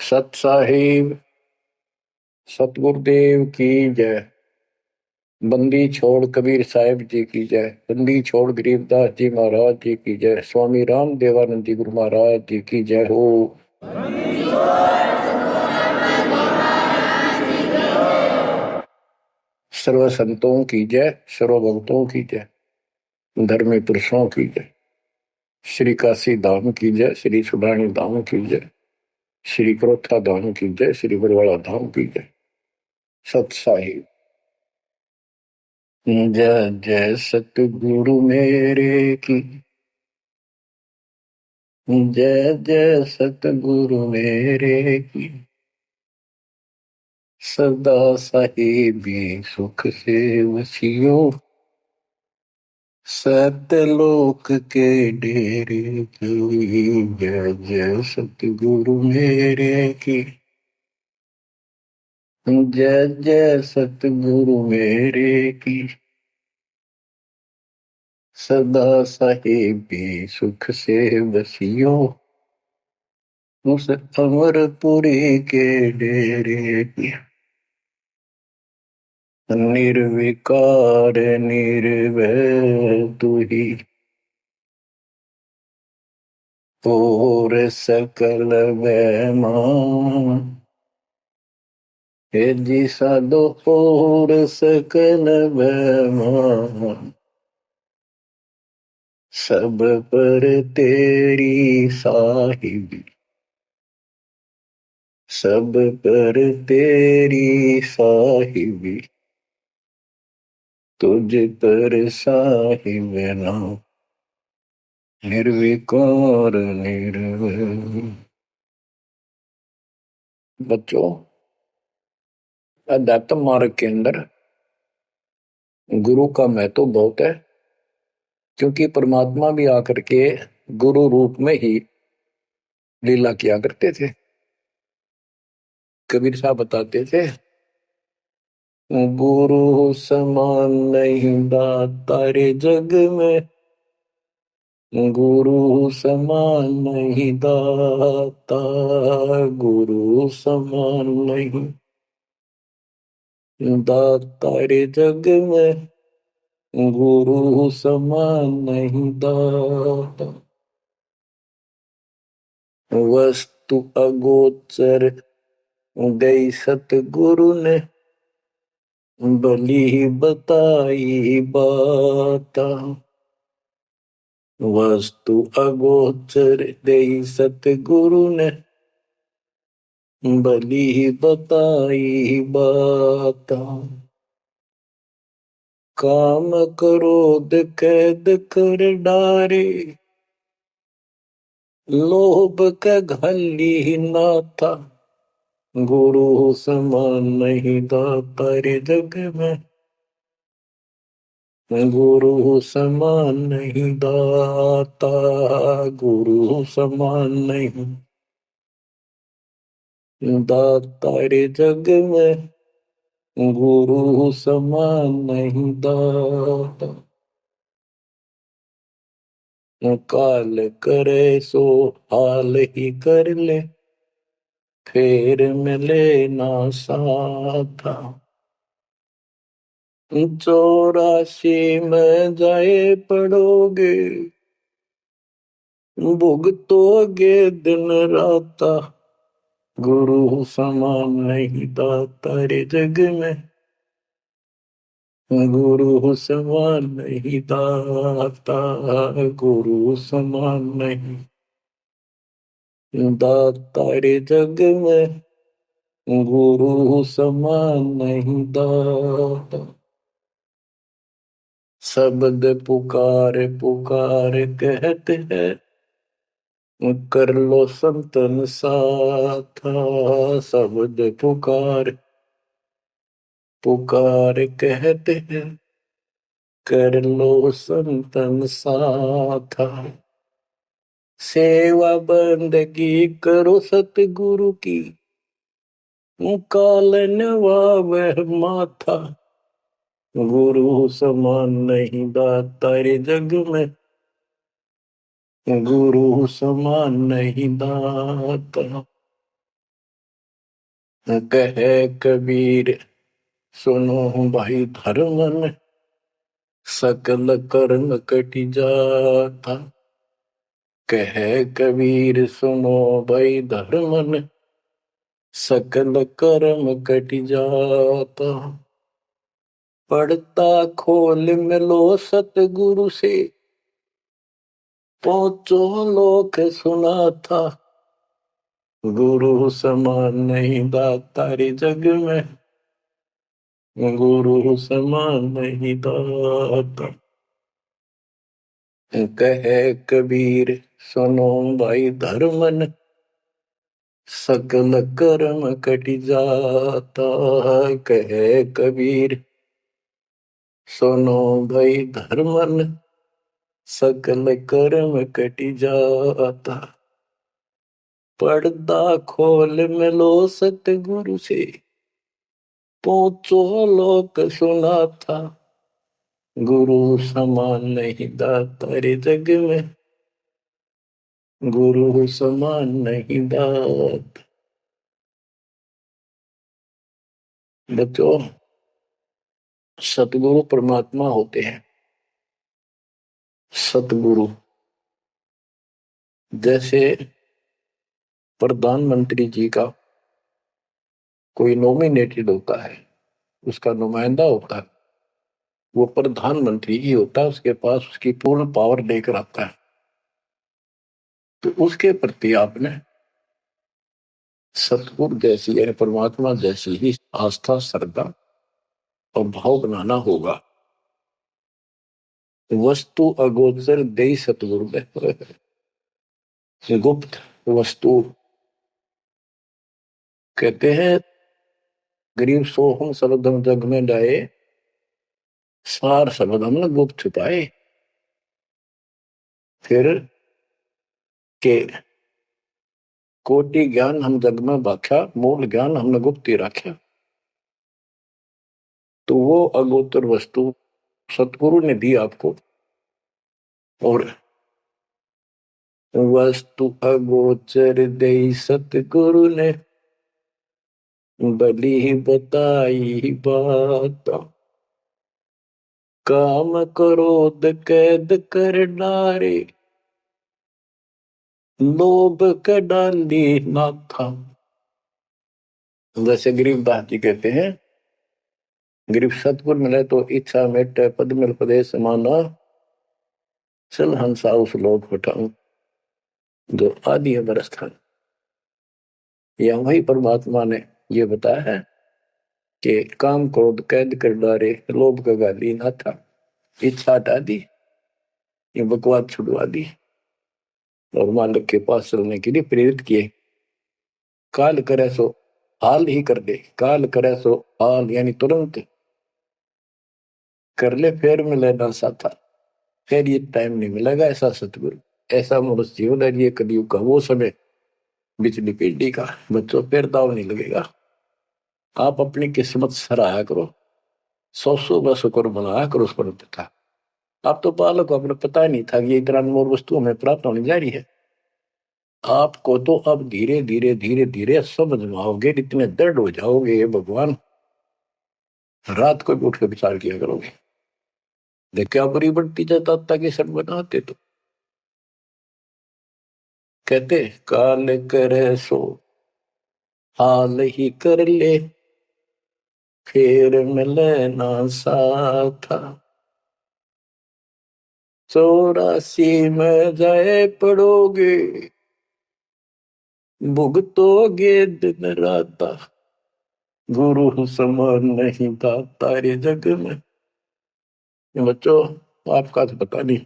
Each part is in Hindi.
सत साहिब सतगुरुदेव की जय। बंदी छोड़ कबीर साहिब जी की जय। बंदी छोड़ गरीबदास जी महाराज जी की जय। स्वामी राम देवानंद जी गुरु महाराज जी की जय हो। सर्व संतों की जय, सर्व भक्तों की जय, धर्मी पुरुषों की जय। श्री काशी धाम की जय, श्री सुडानी धाम की जय, श्री क्रोथा धाम की जय, श्री बरवाड़ा धाम की जय। सत साहिब जय जय सतगुरु मेरे की जय जय सतगुरु मेरे की। सदा साहिबी सुख से वसियो सतलोक के डेरे की। जय जय सतगुरु मेरे की जय जय सतगुरु मेरे की। सदा साहिबी सुख से वसियो उस अमरपुरी के डेरे की। निर्विकार निर्भय तू ही और सकल वैमान। हे जी साधो और सकल वैमान। सब पर तेरी साहिबी, सब पर तेरी साहिबी, तुझ पर साहिब नाम। निर्विकार निर्भय। बच्चों, अध्यात्म मार्ग के अंदर गुरु का महत्व बहुत है, क्योंकि परमात्मा भी आकर के गुरु रूप में ही लीला किया करते थे। कबीर साहब बताते थे, गुरु समान नहीं दाता रे जग में, गुरु समान नहीं दाता, गुरु समान नहीं दाता रे जग में, गुरु समान नहीं दाता। वस्तु अगोचर गई सतगुरु ने, भली बताई बात। वस्तु अगोचर गई सतगुरु ने, भली बताई बात। काम क्रोध कैद कर डारे, लोभ का घली ना था, गुरु समान नहीं दाता रे जग में, गुरु समान नहीं दाता, गुरु समान नहीं दाता रे जग में, गुरु समान नहीं दाता। काल करे सो हाल ही कर ले, फेर मिले ना साथा। 84 में जाए पड़ोगे, भुगतोगे दिन राता, गुरु समान नहीं दाता रे जग में, गुरु समान नहीं दाता, गुरु समान नहीं दाता रे जग में, गुरु समान नहीं दाता। शब्द पुकार पुकार कहते हैं, कर लो संतन साथा। शब्द पुकार पुकार कहते हैं, कर लो संतन साथा। सेवा बंदगी करो सतगुरु की, काल नवावह माथा, गुरु समान नहीं दाता रे जग में, गुरु समान नहीं दाता। कहे कबीर सुनो भाई धर्मन, सकल कर्म कट जाता। कहे कबीर सुनो भाई धर्मन, सकल कर्म कट जाता। पढ़ता खोल मिलो सतगुरु से, पहुंचो लोक सुना था। गुरु समान नहीं दाता रे जग में, गुरु समान नहीं दाता। कहे कबीर सुनो भाई धर्मन, सकल कर्म कट जाता। कहे कबीर सुनो भाई धर्मन, सकल कर्म कट जाता। पर्दा खोल मिलो सतगुरु से, पहुंचो लोक सुना था। गुरु समान नहीं दाता रे जग में, गुरु समान नहीं दाता। बच्चों, सतगुरु परमात्मा होते हैं। सतगुरु जैसे प्रधानमंत्री जी का कोई नॉमिनेटेड होता है, उसका नुमाइंदा होता है, वो प्रधानमंत्री ही होता है, उसके पास उसकी पूर्ण पावर लेकर आता है। तो उसके प्रति आपने सतगुरु जैसी यानी परमात्मा जैसी ही आस्था, श्रद्धा और भाव बनाना होगा। वस्तु अगोचर दे सतगुरु दे, गुप्त वस्तु कहते हैं। गरीब सोहम शब्दम जग में जाए, सार शब्द हमने गुप्त छुपाए। फिर के कोटि ज्ञान हम जग में बाख्या, मूल ज्ञान हमने गुप्त ही रखा। तो वो अगोचर वस्तु सतगुरु ने दी आपको। और वस्तु अगोचर दे सतगुरु ने, बली बताई बात। काम क्रोध कैद कर डारे, लोभ का डाली ना था। जैसे गरीबदास जी कहते हैं, गरीब सतगुरु मिले तो इच्छा मेटे, पद मिल पदे समाना, चल हंसा उस लोक उठाऊं जो आदि है बरस था। यह वही परमात्मा ने ये बताया है कि काम क्रोध कैद कर डारे, लोभ का गाली ना था। इच्छा हटा दी, ये बकवाद छुड़वा दी और मालिक के पास चलने के लिए प्रेरित किए। काल करे सो हाल ही कर दे, काल करे सो हाल यानी तुरंत कर ले, फिर मिले ना साथा। फिर ये टाइम नहीं मिलेगा। ऐसा सतगुरु, ऐसा मनुष्य जीवन है ये कलयुग का वो समय, बिजली पीढ़ी का। बच्चों फिर दाव नहीं लगेगा। आप अपनी किस्मत सराहा करो, सौ सौ शुक्र मनाया करो उस पर पिता। आप तो बालक को अपने पता ही नहीं था कि ये इतना अनमोल वस्तु हमें प्राप्त होने जा रही है। आपको तो अब धीरे धीरे धीरे धीरे समझ में आओगे, इतने दृढ़ हो जाओगे ये भगवान, रात को भी उठ के विचार किया करोगे। देख क्या बुरी बढ़ती जाता ताकि सब बनाते। तो कहते काल करे सो हाल ही कर ले, फिर मिले ना साथा। 84 में जाए पड़ोगे, भुगतोगे दिन राता। गुरु समान नहीं दाता रे जग में। बच्चों, आपका तो पता नहीं,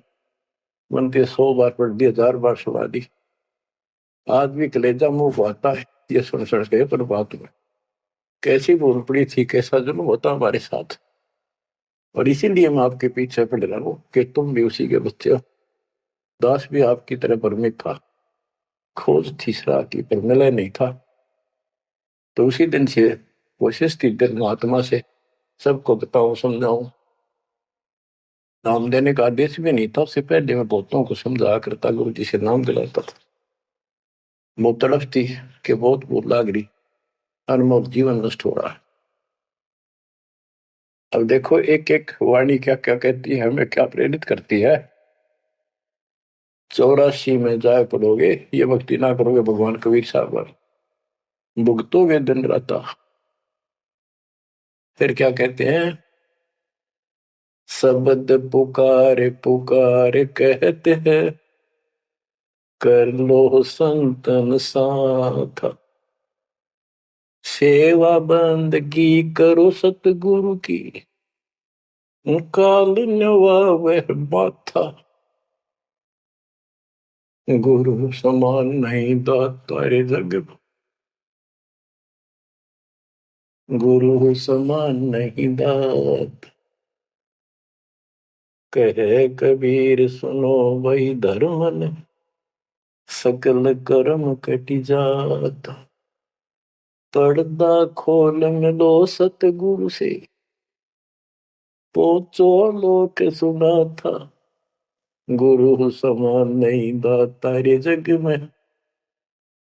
बनते 100 बार पढ़ दी, 1000 बार सुना दी, आज भी कलेजा मुंह को आता है ये सुन सुन के। पर बात में कैसी भूल पड़ी थी, कैसा जुल्म होता हमारे साथ। और इसीलिए मैं आपके पीछे पड़ रहा हूं कि तुम भी उसी के बच्चे हो। दास भी आपकी तरह भ्रमित था, खोज थी सरा की पर मिला नहीं था। तो उसी दिन से कोशिश थी दिल आत्मा से सबको बताऊं, समझाऊं। नाम देने का आदेश भी नहीं था, उससे पहले मैं बहुतों को समझाया करता, गुरु जी से नाम दिलाता था। बहुत तड़फ थी कि बहुत भूल लाग रही। अनमोल जीवन नष्ट हो रहा है। अब देखो एक एक वाणी क्या क्या कहती है, हमें क्या प्रेरित करती है। 84 में जाए पड़ोगे, ये भक्ति ना करोगे, भगवान कबीर साहब भुगतोगे दिन राता। फिर क्या कहते हैं, शब्द पुकार पुकार कहते हैं, कर लो संतन साथ, सेवा बंदगी करो सतगुरु की, काल नवावे माथा, गुरु समान नहीं दाता रे जग में, गुरु समान नहीं दात। कहे कबीर सुनो वही धर्मन, सकल कर्म कटि जात, पर्दा खोल मिलो सतगुरु से, पहुंचो लोक सुना था, गुरु समान नहीं दाता रे जग में,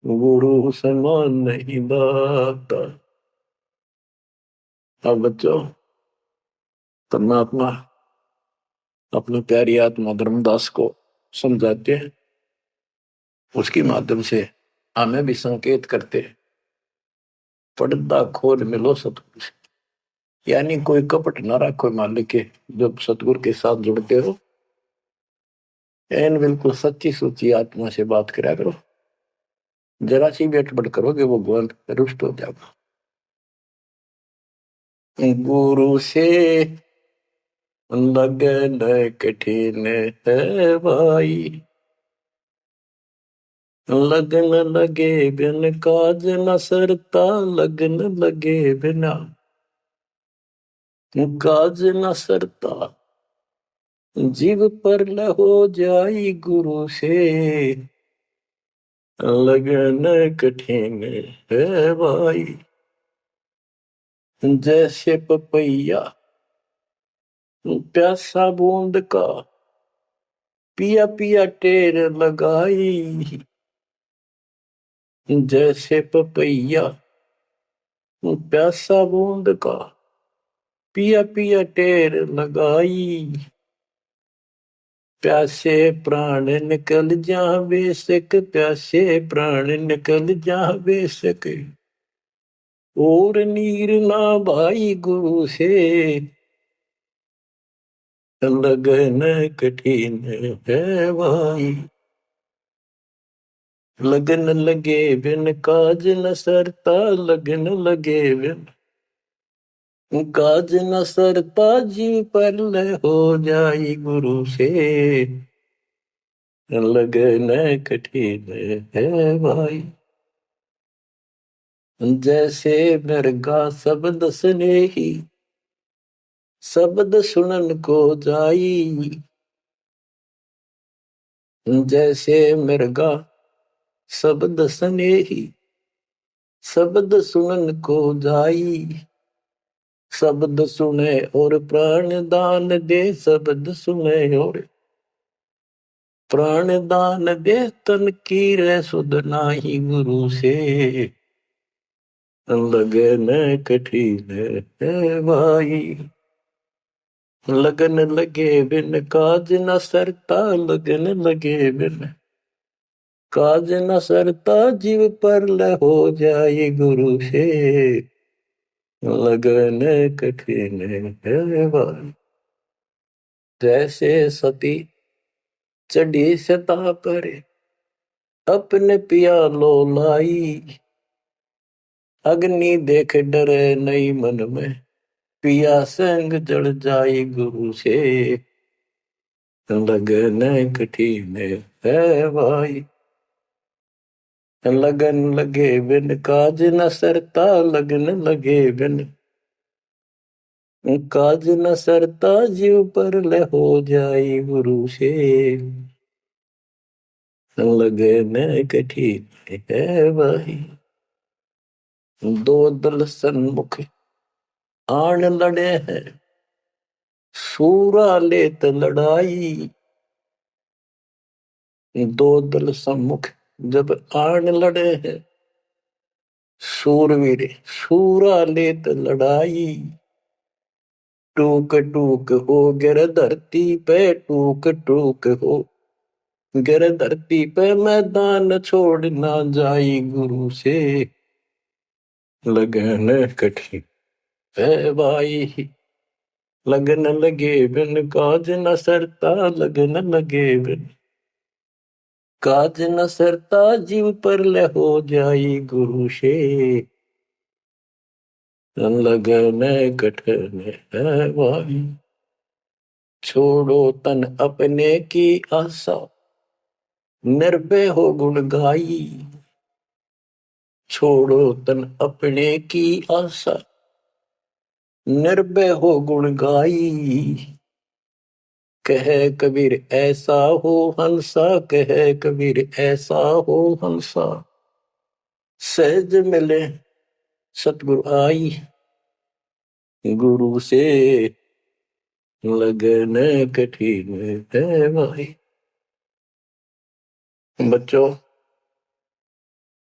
गुरु समान नहीं दाता। अब बच्चों, परमात्मा अपनी प्यारी आत्मा धर्मदास को समझाते हैं, उसके माध्यम से हमें भी संकेत करते हैं, पर्दा खोल मिलो सतगुरु से। यानी कोई कपट ना रखो मालिक के, जब सतगुरु के साथ जुड़ते हो, एन बिल्कुल सच्ची सुच्ची आत्मा से बात करा करो। जरा सी भी अटपट करोगे वो भगवान रुष्ट हो जाएगा। गुरु से लगन कठिन है भाई, लगन लगे बिन काज न सरता, लगन लगे बिना काज न सरता, जीव पर हो जाई गुरु से, लगन कठिन है भाई। जैसे पपैया प्यासा बूंद का, पिया पिया टेर लगाई, जैसे पपैया प्यासा बूंद का, पिया पिया टेर लगाई, प्यासे प्राण निकल जा बेशक, प्यासे प्राण निकल जा बेशक, और नीर ना भाई गुरु से, लगन कठिन है भाई। लगन लगे बिन काज न सरता, लगन लगे बिन काज न सरता, जीव पर हो जाई गुरु से, लगन कठिन है भाई। जैसे मृगा शब्द स्नेही, शब्द सुनन को जाई, जैसे मृगा शब्द स्नेही, शब्द सुनन को जाई, शब्द सुने और प्राण दान दे, शब्द सुने और प्राण दान दे, तन की रे सुध नाही गुरु से, लगन कठिन है भाई। लगन लगे बिन काज न सरता, लगन लगे बिन काज न सरता, जीव पर हो जाए गुरु से, लगन कठिन है भाई। जैसे सती चढ़ी सता पर, अपने पिया लो लाई, अग्नि देख डरे नहीं मन में, पिया संग जड़ जाई गुरु से, लगन कठिन है भाई। लगन लगे बिन काज न सरता, लगन लगे बिन काज न सरता, जीव पर हो जाई गुरु से, लगन कठिन है भाई। दो दल सन्मुख आन लड़े हैं, सूरा लेत लड़ाई, दो दल सम्मुख जब आन लड़े हैं, सूरवीर सूरा लेत लड़ाई, टूक टूक हो गिर धरती पे, टूक टूक हो गिर धरती पे, मैदान छोड़ ना जाई गुरु से, लगन कठिन है भाई। लगन लगे बिन काज न सरता, लगन लगे बिन काज न सरता, जीव पर ले हो जाई गुरु से, लगन कठिन है भाई। छोड़ो तन अपने की आशा, निर्भय हो गुण गाई, छोड़ो तन अपने की आशा, निर्भय हो गुण गाई। कह कबीर ऐसा हो हंसा, कह कबीर ऐसा हो हंसा, सहज मिले सतगुरु आई, गुरु से लगन कठिन है भाई। बच्चों,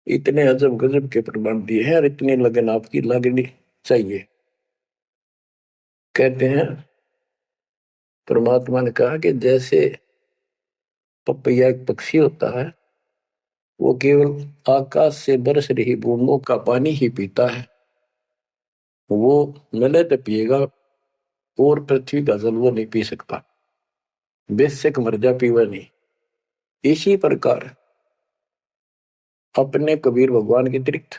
इतने अजब गजब के प्रमाण दिए हैं और इतनी लगन आपकी लगनी चाहिए। कहते हैं परमात्मा ने कहा कि जैसे पपैया एक पक्षी होता है, वो केवल आकाश से बरस रही बूंदों का पानी ही पीता है, वो मिले तो पिएगा, और पृथ्वी का जल वो नहीं पी सकता, बेशक मर जा पीवा नहीं। इसी प्रकार अपने कबीर भगवान के अतिरिक्त,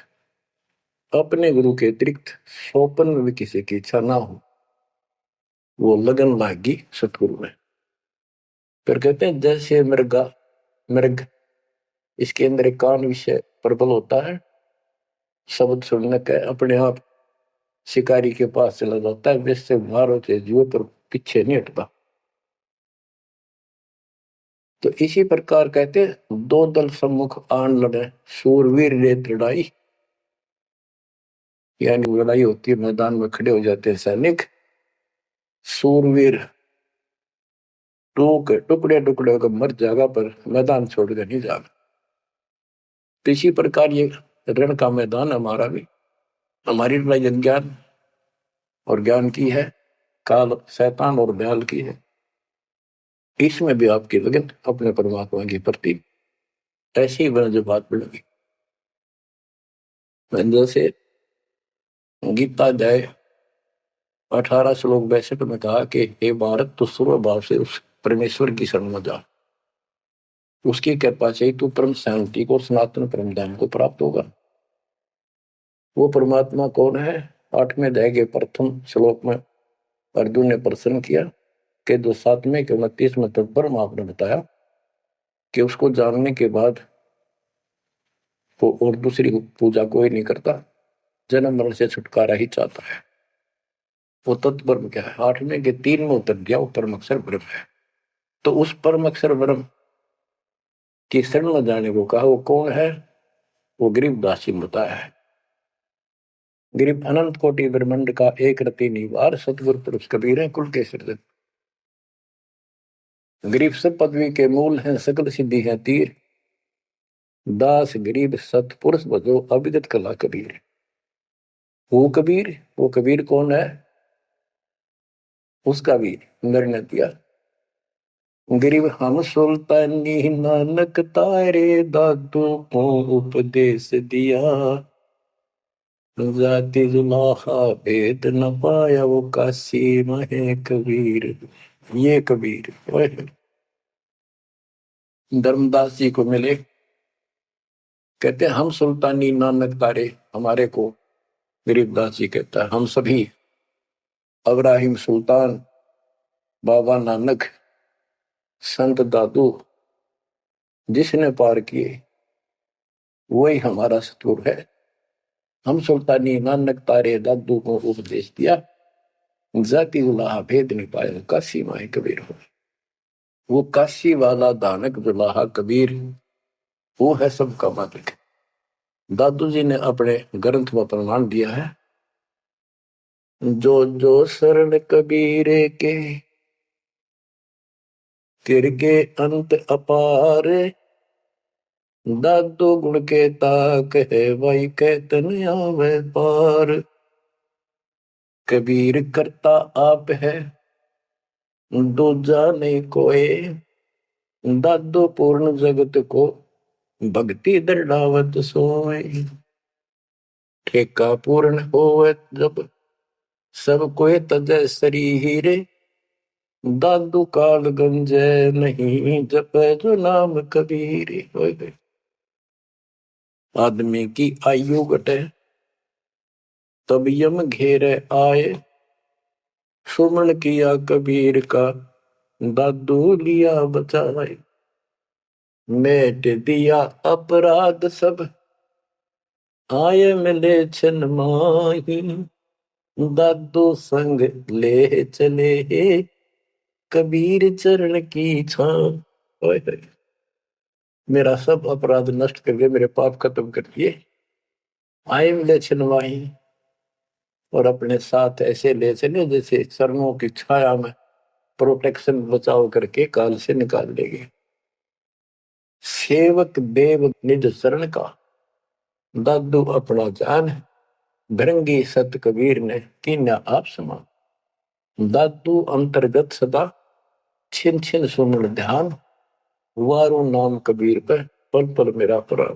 अपने गुरु के अतिरिक्त सोपन में भी किसी की इच्छा ना हो, वो लगन लागी सतगुरु में। फिर कहते हैं जैसे मृगा मृग, इसके अंदर एक कान विषय प्रबल होता है, शब्द सुनने के अपने आप शिकारी के पास चला जाता है, वैसे बाहर होते जीव पर पीछे नहीं हटता। तो इसी प्रकार कहते दो दल सम्मुख आन लड़े, सूरवीर रेत लड़ाई, यानी लड़ाई होती है, मैदान में खड़े हो जाते हैं सैनिक, सूरवीर टूक टुकड़े टुकड़े होकर मर जाएगा, पर मैदान छोड़कर नहीं जाएगा। तो इसी प्रकार ये रण का मैदान हमारा भी, हमारी लड़ाई अज्ञान और ज्ञान की है, काल शैतान और दयाल की है। इसमें भी आपकी लगन अपने परमात्मा की प्रति ऐसी ही बन जो बात बढ़ेगी। जैसे गीता अध्याय 18 श्लोक 62 में कहा कि हे भारत, तो सर्व भाव से उस परमेश्वर की शरण में जा, उसकी कृपा से तू परम शांति को, सनातन परम धाम को प्राप्त होगा। वो परमात्मा कौन है? 8वें अध्याय के प्रथम श्लोक में अर्जुन ने प्रश्न किया कि जो 7वें के 29वें तक परम आपने बताया कि उसको जानने के बाद वो और दूसरी पूजा कोई नहीं करता, जन्म मरण से छुटकारा ही चाहता है। वो तत्परम क्या है? 8वें के 3 में उत्तर दिया, वो परम अक्षर ब्रह्म है। तो उस परम अक्षर ब्रह्म की शरण में जाने को कहा, वो कौन है? वो गरीबदास जी बताया है। गरीब अनंत कोटि ब्रह्मांड का एक रति निवार, सतगुरु पुरुष कबीर है कुल के सृजन। गरीब सब पदवी के मूल हैं, सकल सिद्धि है तीर, दास गरीब सतपुरुष भजो, अविगत कला कबीर। वो कबीर कौन है? उसका भी निर्णय दिया। गरीब हम सुल्तानी नानक तारे, दादू को उपदेश दिया, जाति जुलाहा भेद न पाया, वो काशी महे कबीर। ये कबीर धर्मदास जी को मिले, कहते हम सुल्तानी नानक तारे, हमारे को गरीबदास जी कहता है हम सभी अब्राहिम सुल्तान, बाबा नानक, संत दादू जिसने पार किए वही हमारा सतगुरु है। हम सुल्तानी नानक तारे, दादू को उपदेश दिया, जाति जुलाहा भेद नहीं पाया, काशी माए कबीर हो। वो काशी वाला दानक जुलाहा कबीर, वो है सबका मालिक। दादू जी ने अपने ग्रंथ में प्रमाण दिया है, जो जो शरण कबीरे के, तिरगे अंत अपार, दादो गुण के ताक है भाई कहतन आवे पार। कबीर करता आप है दो जाने कोय। दादो पूर्ण जगत को भक्ति दृढ़ावत सोए। ठेका पूर्ण होवे जब सब कोई तजय शरीर। दादू काल गंजे नहीं जपे जो नाम कबीर। होए होए। आदमी की आयु घटे तब यम घेरे आए। सुमन किया कबीर का दादू लिया बचाए। मेट दिया अपराध सब आए मिले छन माही। दादू संग ले चले कबीर चरण की छां। मेरा सब अपराध नष्ट करके मेरे पाप खत्म कर दिए। आए मिले छन माही और अपने साथ ऐसे ले चले जैसे चरणों की छाया में प्रोटेक्शन बचाव करके काल से निकाल लेंगे। सेवक देव निज शरण का दादू अपना जान। भृंगी सत कबीर ने कीन्या आप समान। दादू अंतर्गत सदा छिन छिन सुमन ध्यान। वारू नाम कबीर पे पल पल मेरा प्राण।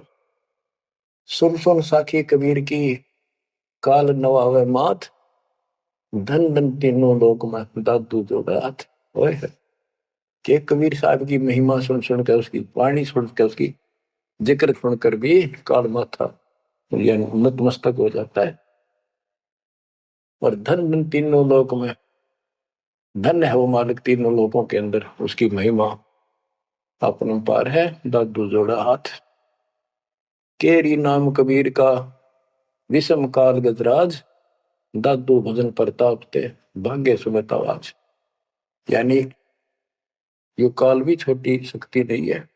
सुन सुन साखी कबीर की काल नवावे माथ। धन धन तीनों लोक में दादू जो हाथ। ओए के कबीर साहब की महिमा सुन सुन कर उसकी वाणी सुन कर उसकी जिक्र सुनकर भी काल माथा नतमस्तक हो जाता है। और धन धन तीनों लोक में धन है वो मालिक तीनों लोगों के अंदर उसकी महिमा अपरंपार है। दादू जोड़ा हाथ। केरी नाम कबीर का विषम काल गजराज। दादू भजन प्रताप ते भाग्य सुमित आवाज। यानी यो काल भी छोटी शक्ति नहीं है।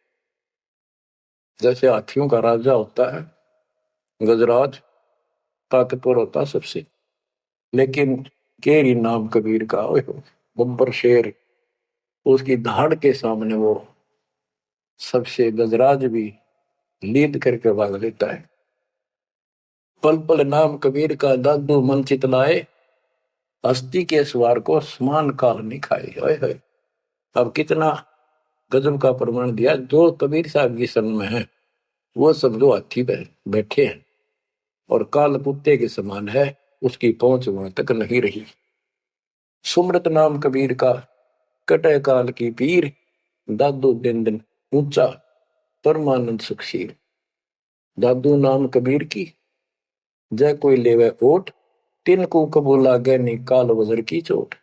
जैसे हाथियों का राजा होता है गजराज ताकतवर होता सबसे। लेकिन केरी नाम कबीर का बब्बर शेर उसकी धाड़ के सामने वो सबसे गजराज भी लीड करके भाग लेता है। पल पल नाम कबीर का दादू मन चितलाए। अस्थि के सवार को समान काल नहीं खाए। होए अब कितना गजब का प्रमाण दिया। जो कबीर साहब की शरण में है वो सब जो हाथी पे बैठे हैं और काल कुत्ते के समान है उसकी पहुंच वहां तक नहीं रही। सुमरत नाम कबीर का कटे काल की पीर। दादू दिन दिन ऊंचा परमानंद सुखशीर। दादू नाम कबीर की जय कोई लेवे ओट। तिनको कबूल लागे नी काल वजर की चोट।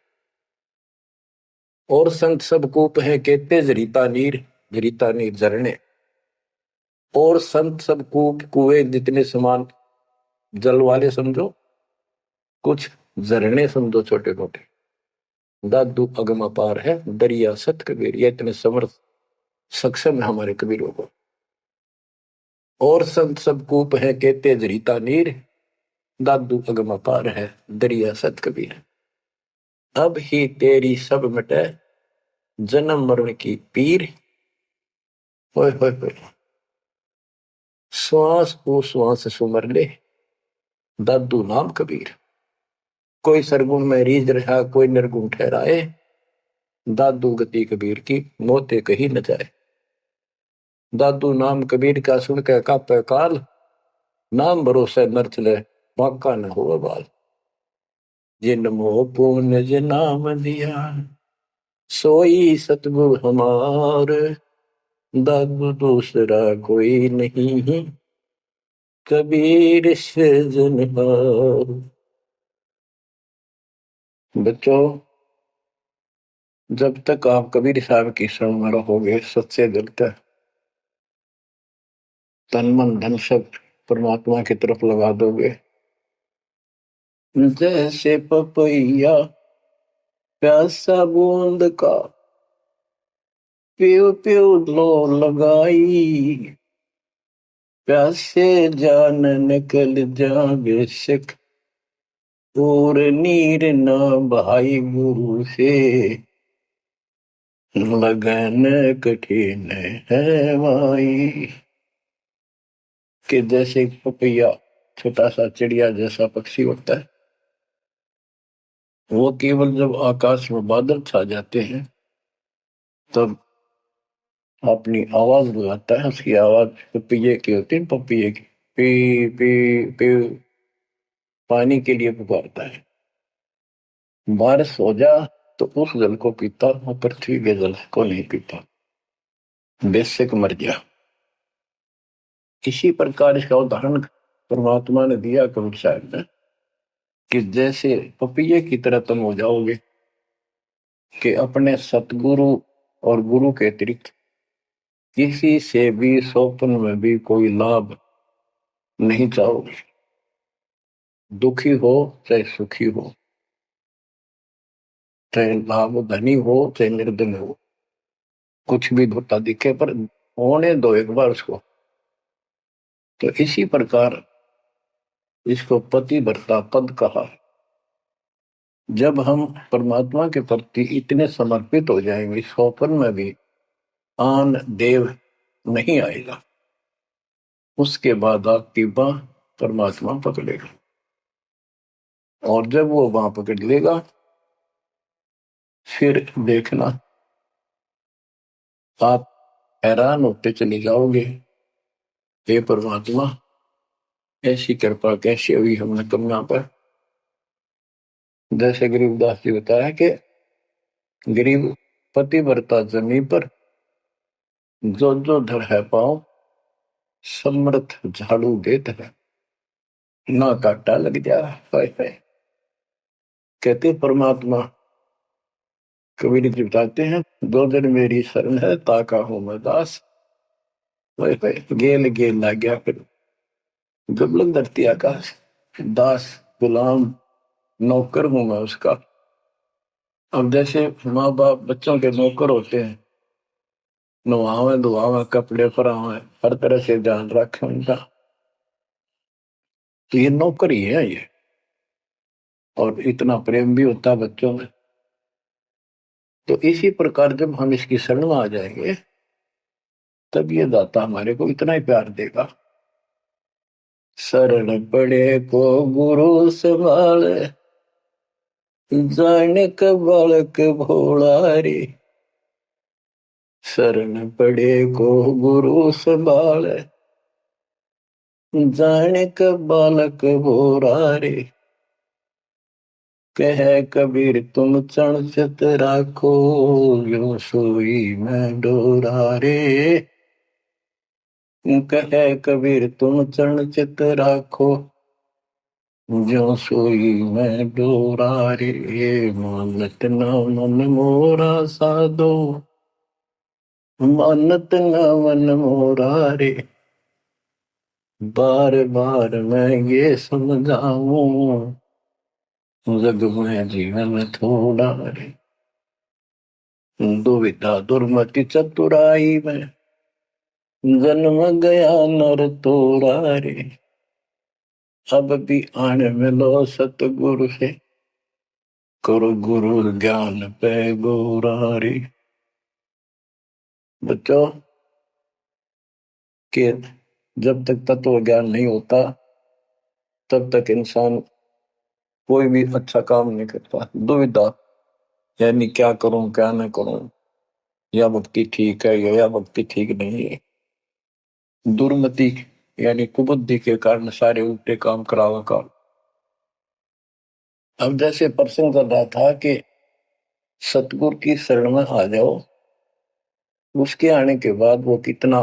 और संत सब कूप है कहते जरीता नीर झरने। और संत सब कूप कुएं जितने समान जल वाले समझो कुछ झरने समझो छोटे मोटे। दादू अगम अपार है दरिया सत कबीर। ये इतने समर्थ सक्षम है हमारे कबीरों को। और संत सब कूप है कहते जरीता नीर। दादू अगम अपार है दरिया सत कबीर। अब ही तेरी सब मिटे जन्म मरण की पीर। होए होए होए। श्वास को श्वास सुमर ले दादू नाम कबीर। कोई सरगुण में रीझ रहा कोई निर्गुण ठहराए। दादू गति कबीर की मोते कही न जाए। दादू नाम कबीर का सुन के कापे काल। नाम भरोसे नर चले बांका न हो बाल। जिन मोह पुण्य जिन नाम दिया सोई सतगुरु हमार। दादू दूसरा कोई नहीं कबीर से जनहार। बच्चों जब तक आप कबीर साहब की शरण में रहोगे सच्चे दिल का तन मन धन सब परमात्मा की तरफ लगा दोगे। जैसे पपैया प्यासा बूंद का प्यो प्यो लो लगाई। प्यासे जान निकल जा बेशक और नीर ना भाई गुरु से लगन कठिन है भाई। कि जैसे पपैया छोटा सा चिड़िया जैसा पक्षी होता है, वो केवल जब आकाश में बादल छा जाते हैं तब अपनी आवाज लगाता है। उसकी आवाज पपैये की होती है, पपैये की, पी पी पी, पानी के लिए पुकारता है। बारिश हो जा तो उस जल को पीता, वो पृथ्वी के जल को नहीं पीता, बेशक मर गया। इसी प्रकार इसका उदाहरण परमात्मा ने दिया कबीर साहब ने कि जैसे पपैये की तरह तुम हो जाओगे कि अपने सतगुरु और गुरु के अतिरिक्त किसी से भी स्वप्न में भी कोई लाभ नहीं चाहोगे। दुखी हो चाहे सुखी हो, चाहे लाभ धनी हो चाहे निर्धन हो, कुछ भी धोता दिखे पर होने दो एक बार उसको। तो इसी प्रकार इसको पतिव्रता पद कहा। जब हम परमात्मा के प्रति इतने समर्पित हो जाएंगे, स्वप्न में भी आन देव नहीं आएगा, उसके बाद आपकी बाह परमात्मा पकड़ेगा। और जब वो बाह पकड़ लेगा फिर देखना आप हैरान होते चले जाओगे, हे परमात्मा ऐसी कृपा कैसी हुई हमने तुम यहाँ पर। जैसे गरीबदास जी बताया कि गरीब पतिव्रता जमी पर जो जो धर है पाओ, समर्थ झाड़ू देत है, ना काटा लग जा। कहते परमात्मा कबीर जी बताते हैं, दो दिन मेरी शरण है ताका हूं मैं दास। गेल गेल ला गया फिर गबलक धरती आकाश, दास गुलाम नौकर हूं मैं उसका। अब जैसे माँ बाप बच्चों के नौकर होते हैं, नवावे धुआवे कपड़े परावे हर तरह से ध्यान रखें उनका, तो ये नौकर ही है ये। और इतना प्रेम भी होता है बच्चों में। तो इसी प्रकार जब हम इसकी शरण में आ जाएंगे तब ये दाता हमारे को इतना ही प्यार देगा। शरण पड़े को गुरु संभाले, जाने का बालक भोला रे। शरण पड़े को गुरु संभाले, जाने का बालक भोला रे। कह कबीर तुम चरण चित राखो, यो सोई मैं डोरा रे। कह कबीर तुम चरण चित राखो, जो सोई मैं डोरा रे। मानत न मन मोरा साधो, मानत न मन मोरा रे। बार बार मैं ये समझाऊं, जग में जीवन थोड़ा रे। दुविधा दुर्मति चतुराई में, जन्म गया नर तोड़ा रे। अब भी आने मिलो सतगुरु से, करो गुरु ज्ञान पे गोरा रे। बच्चों के जब तक तत्व ज्ञान नहीं होता तब तक इंसान कोई भी अच्छा काम नहीं करता। दुविधा यानी क्या करूं क्या न करूं, या भक्ति ठीक है या भक्ति ठीक नहीं है। दुर्मति यानी कुबुद्धि के कारण सारे उल्टे काम करावा का। अब जैसे प्रसंग कर रहा था कि सतगुरु की शरण में आ जाओ, उसके आने के बाद वो कितना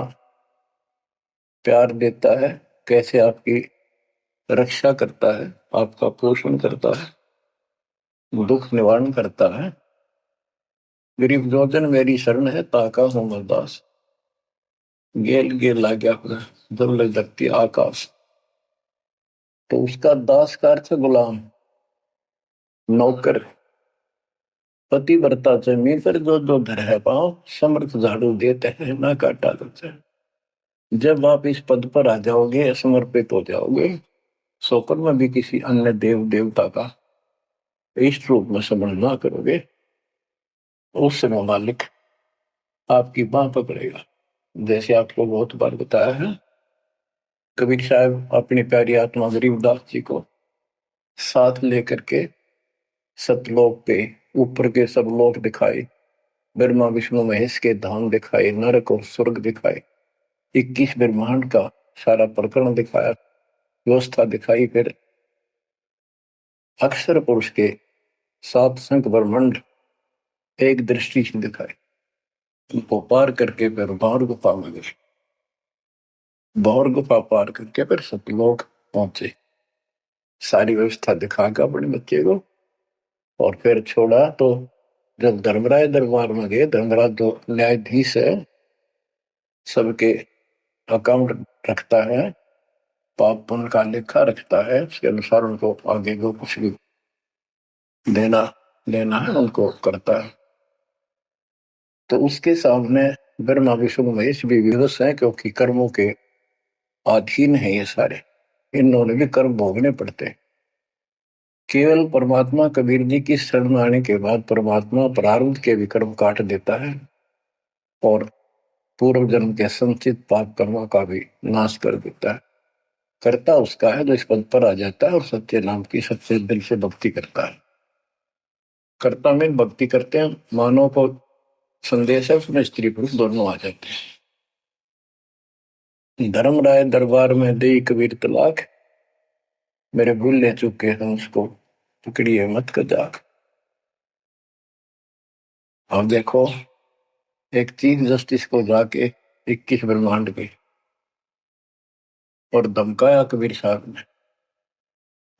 प्यार देता है, कैसे आपकी रक्षा करता है, आपका पोषण करता है, दुख निवारण करता है। गरीब जोजन मेरी शरण है ताका हूं मैं दास, गेल गेल ला गया जब लग धरती आकाश। तो उसका दास का अर्थ गुलाम, नौकर। पतिव्रता जमी पर जो जो धर है पाओ, समर्थ झाड़ू देते हैं ना काटा लगता है। जब आप इस पद पर आ जाओगे, समर्पित हो जाओगे, स्वप्न में भी किसी अन्य देव देवता का इष्ट रूप में समझ ना करोगे, उस समय मालिक आपकी बाह पकड़ेगा। जैसे आपको बहुत बार बताया है कबीर साहब अपनी प्यारी आत्मा गरीबदास जी को साथ लेकर के सतलोक पे ऊपर के सब लोक दिखाए, ब्रह्मा विष्णु महेश के धाम दिखाए, नरक और स्वर्ग दिखाए, 21 ब्रह्मांड का सारा प्रकरण दिखाया, व्यवस्था दिखाई। फिर अक्षर पुरुष के 7 संख ब्रह्मांड एक दृष्टि से दिखाए। उनको पार करके फिर भौर गुफा में गए, भौर गुफा पार करके फिर सतलोक पहुंचे, सारी व्यवस्था दिखाकर अपने बच्चे को, और फिर छोड़ा। तो जब धर्मराय दरबार में गए, धर्मराज जो न्यायाधीश है, सबके अकाउंट रखता है, पाप पुण्य का लेखा रखता है, उसके अनुसार उनको आगे जो कुछ भी देना लेना है उनको करता है। तो उसके सामने ब्रह्मा विष्णु महेश भी विवश है, क्योंकि कर्मों के अधीन है ये सारे, इन्होंने भी कर्म भोगने पड़ते हैं। केवल परमात्मा कबीर जी की शरण आने के बाद परमात्मा प्रारब्ध के भी कर्म काट देता है और पूर्व जन्म के संचित पाप कर्मों का भी नाश कर देता है। करता उसका है जो इस पद पर आ जाता है और सच्चे नाम की सच्चे दिल से भक्ति करता है। कर्ता में भक्ति करते हैं, मानव को संदेश है, उसमें स्त्री पुरुष दोनों आ जाते हैं। धर्मराय दरबार में दे कबीर तलाक, मेरे भूल ले चुके हैं उसको पकड़िए मत कजाक। अब देखो, एक चीफ जस्टिस को जाके 21 ब्रह्मांड के और धमकाया कबीर साहब ने,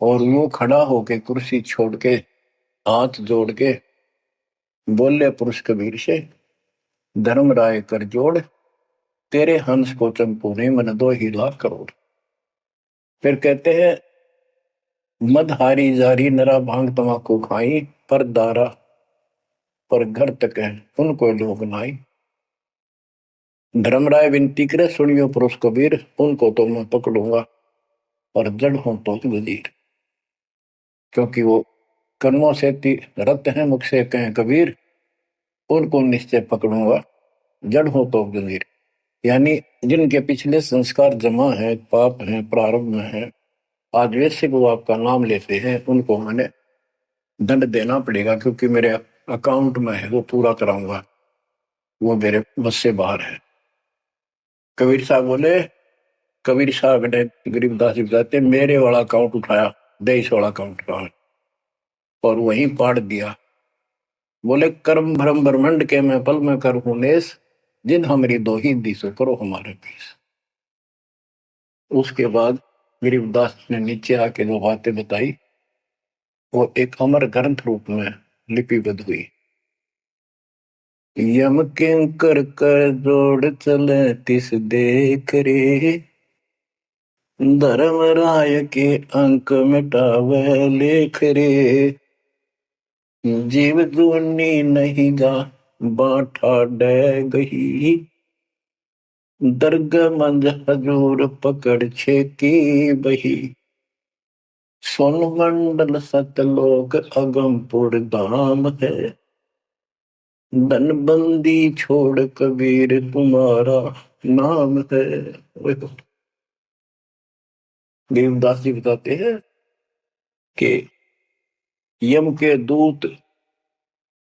और वो खड़ा होके कुर्सी छोड़ के हाथ जोड़ के बोले पुरुष कबीर से, धर्मराय कर जोड़, तेरे हंस को चंपू ने मन 2 ही लाख करोड़। फिर कहते हैं, मदहारी जारी नरा भांग तमाकू खाई, पर दारा पर घर तक है उनको लोग नाई। धर्मराय विनती करे, सुनियो पुरुष कबीर, उनको तो मैं पकड़ूंगा और जड़ हूं तो वजीर। क्योंकि वो कर्मों से रत हैं, मुख से कहें कबीर, उनको निश्चय पकड़ूंगा, जड़ हो तो वजीर। यानी जिनके पिछले संस्कार जमा है, पाप है, प्रारंभ में है, आज वैसे वो आपका नाम लेते हैं, उनको मैंने दंड देना पड़ेगा, क्योंकि मेरे अकाउंट में है, वो पूरा कराऊंगा, वो मेरे बस से बाहर है। कबीर साहब बोले, कबीर साहब ने गरीबदास जी बताते, मेरे वाला अकाउंट उठाया, 23 वाला अकाउंट का, और वहीं पाड़ दिया। बोले, कर्म भ्रम ब्रह्मंड के मैं पल में कर हूं नेस, जिन हमारी 2 ही दिशो करो हमारे पीस। उसके बाद गरीबदास ने नीचे आके जो बातें बताई, वो एक अमर ग्रंथ रूप में लिपिबद्ध हुई। यम किंकर कर जोड़ चले तिस देख रे, धर्म राय के अंक मिटावे लेख रे, जीव जूनी नहीं गा बाठा डे गही, दर्ग मंज हजूर पकड़ छेकी बही, सोन मंडल सतलोक अगमपुर धाम है, धनबंदी छोड़ कबीर तुम्हारा नाम है। देवदास जी बताते हैं कि यम के दूत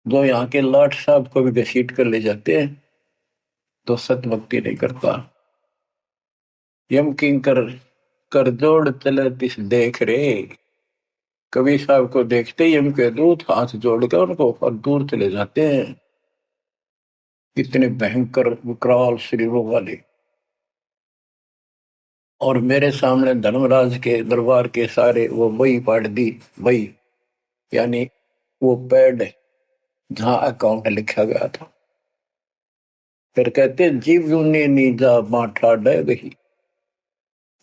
जो यहाँ के लाट साहब को भी घसीट कर ले जाते हैं, तो सत भक्ति नहीं करता। यम किंकर कर जोड़ चले तिस देख रे, कबीर साहब को देखते ही यम के दूत हाथ जोड़ कर उनको और दूर चले जाते हैं। इतने भयंकर विकराल शरीरों वाले, और मेरे सामने धर्मराज के दरबार के सारे वो बही पाड़ दी। बही यानी वो पैड जहां अकाउंट लिखा गया था। फिर कहते, जीव यूनी नीजा मां ठाडा गही,